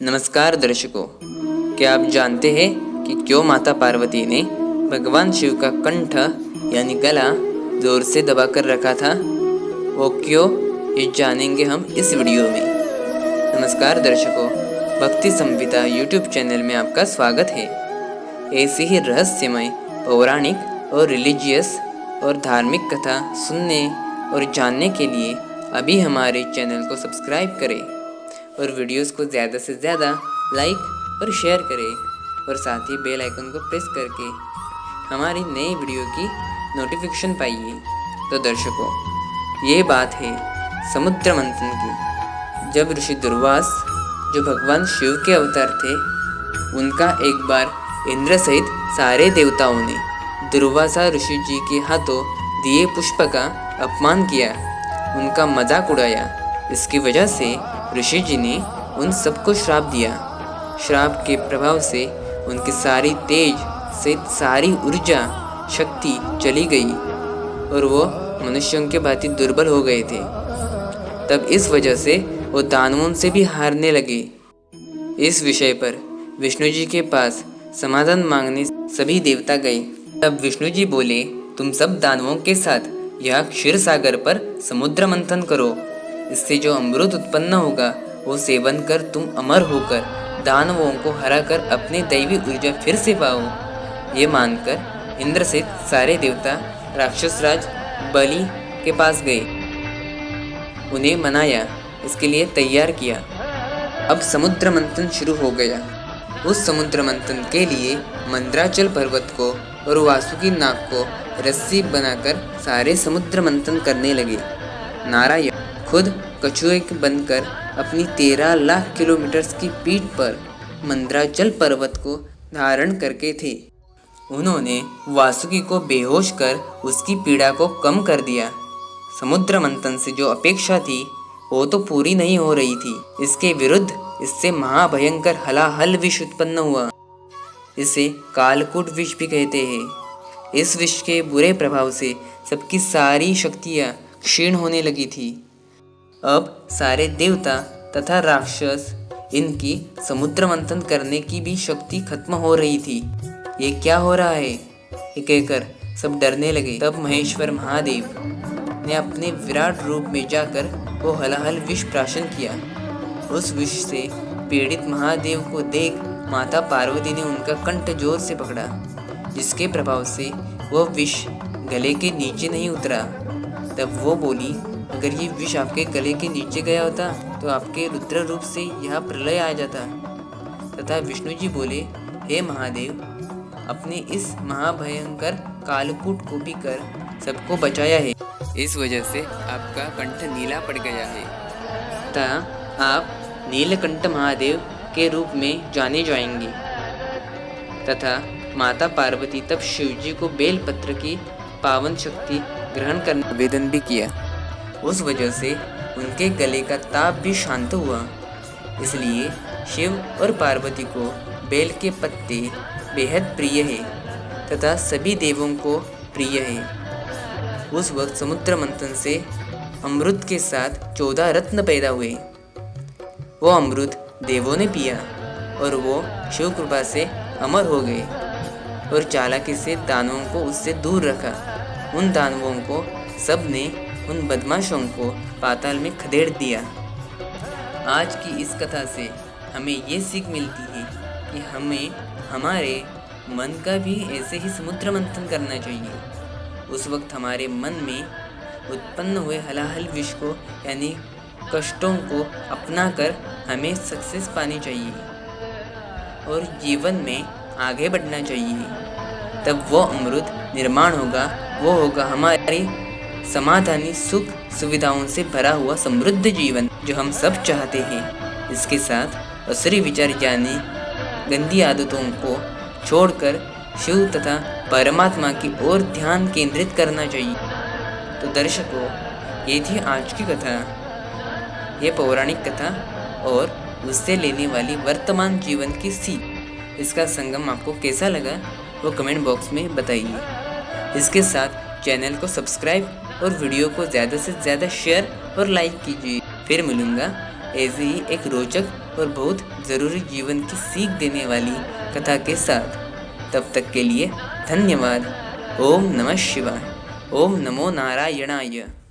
नमस्कार दर्शकों, क्या आप जानते हैं कि क्यों माता पार्वती ने भगवान शिव का कंठ यानी गला जोर से दबा कर रखा था? वो क्यों, ये जानेंगे हम इस वीडियो में। नमस्कार दर्शकों, भक्ति संविदा यूट्यूब चैनल में आपका स्वागत है। ऐसी ही रहस्यमय, पौराणिक और रिलीजियस और धार्मिक कथा सुनने और जानने के लिए अभी हमारे चैनल को सब्सक्राइब करें और वीडियोस को ज़्यादा से ज़्यादा लाइक और शेयर करें और साथ ही बेल आइकन को प्रेस करके हमारी नई वीडियो की नोटिफिकेशन पाइए। तो दर्शकों, ये बात है समुद्र मंथन की। जब ऋषि दुर्वास, जो भगवान शिव के अवतार थे, उनका एक बार इंद्र सहित सारे देवताओं ने दुर्वासा ऋषि जी के हाथों दिए पुष्प का अपमान किया, उनका मजाक उड़ाया। इसकी वजह से ऋषि जी ने उन सबको श्राप दिया। श्राप के प्रभाव से उनकी सारी तेज से सारी ऊर्जा शक्ति चली गई और वो मनुष्यों के भांति दुर्बल हो गए थे। तब इस वजह से वो दानवों से भी हारने लगे। इस विषय पर विष्णु जी के पास समाधान मांगने सभी देवता गए। तब विष्णु जी बोले, तुम सब दानवों के साथ यह क्षीर सागर पर समुद्र मंथन करो। इससे जो अमृत उत्पन्न होगा वो सेवन कर तुम अमर होकर दानवों को हराकर अपने दैवी ऊर्जा फिर से पाओ। ये मानकर इंद्र सहित सारे देवता राक्षस राज बलि के पास गए, उन्हें मनाया, इसके लिए तैयार किया। अब समुद्र मंथन शुरू हो गया। उस समुद्र मंथन के लिए मंदराचल पर्वत को और वासुकी नाग को रस्सी बनाकर सारे समुद्र मंथन करने लगे। नारायण खुद कछुए बनकर अपनी 13 लाख किलोमीटर की पीठ पर मंदराचल पर्वत को धारण करके थे। उन्होंने वासुकी को बेहोश कर उसकी पीड़ा को कम कर दिया। समुद्र मंथन से जो अपेक्षा थी वो तो पूरी नहीं हो रही थी। इसके विरुद्ध इससे महाभयंकर हलाहल विष उत्पन्न हुआ। इसे कालकूट विष भी कहते हैं। इस विष के बुरे प्रभाव से सबकी सारी शक्तियाँ क्षीण होने लगी थी। अब सारे देवता तथा राक्षस, इनकी समुद्र मंथन करने की भी शक्ति खत्म हो रही थी। ये क्या हो रहा है, ये कहकर सब डरने लगे। तब महेश्वर महादेव ने अपने विराट रूप में जाकर वो हलाहल विष प्राशन किया। उस विष से पीड़ित महादेव को देख माता पार्वती ने उनका कंठ जोर से पकड़ा, जिसके प्रभाव से वो विष गले के नीचे नहीं उतरा। तब वो बोली, अगर ये विष आपके गले के नीचे गया होता तो आपके रुद्र रूप से यह प्रलय आ जाता। तथा विष्णु जी बोले, हे महादेव, अपने इस महाभयंकर कालकूट को भी कर सबको बचाया है। इस वजह से आपका कंठ नीला पड़ गया है तथा आप नीलकंठ महादेव के रूप में जाने जाएंगे। तथा माता पार्वती तब शिव जी को बेलपत्र की पावन शक्ति ग्रहण करने निवेदन भी किया। उस वजह से उनके गले का ताप भी शांत हुआ। इसलिए शिव और पार्वती को बेल के पत्ते बेहद प्रिय है तथा सभी देवों को प्रिय है। उस वक्त समुद्र मंथन से अमृत के साथ 14 रत्न पैदा हुए। वो अमृत देवों ने पिया और वो शिव कृपा से अमर हो गए और चालाकी से दानवों को उससे दूर रखा। उन दानवों को सब ने उन बदमाशों को पाताल में खदेड़ दिया। आज की इस कथा से हमें ये सीख मिलती है कि हमें हमारे मन का भी ऐसे ही समुद्र मंथन करना चाहिए। उस वक्त हमारे मन में उत्पन्न हुए हलाहल विष को यानी कष्टों को अपनाकर हमें सक्सेस पानी चाहिए और जीवन में आगे बढ़ना चाहिए। तब वो अमृत निर्माण होगा, वो होगा हमारे समाधानी सुख सुविधाओं से भरा हुआ समृद्ध जीवन जो हम सब चाहते हैं। इसके साथ असुरी विचार यानी गंदी आदतों को छोड़कर शिव तथा परमात्मा की ओर ध्यान केंद्रित करना चाहिए। तो दर्शकों, ये थी आज की कथा, ये पौराणिक कथा और उससे लेने वाली वर्तमान जीवन की सीख। इसका संगम आपको कैसा लगा वो कमेंट बॉक्स में बताइए। इसके साथ चैनल को सब्सक्राइब और वीडियो को ज़्यादा से ज़्यादा शेयर और लाइक कीजिए। फिर मिलूँगा ऐसे ही एक रोचक और बहुत ज़रूरी जीवन की सीख देने वाली कथा के साथ। तब तक के लिए धन्यवाद। ओम नमः शिवाय। ओम नमो नारायणाय।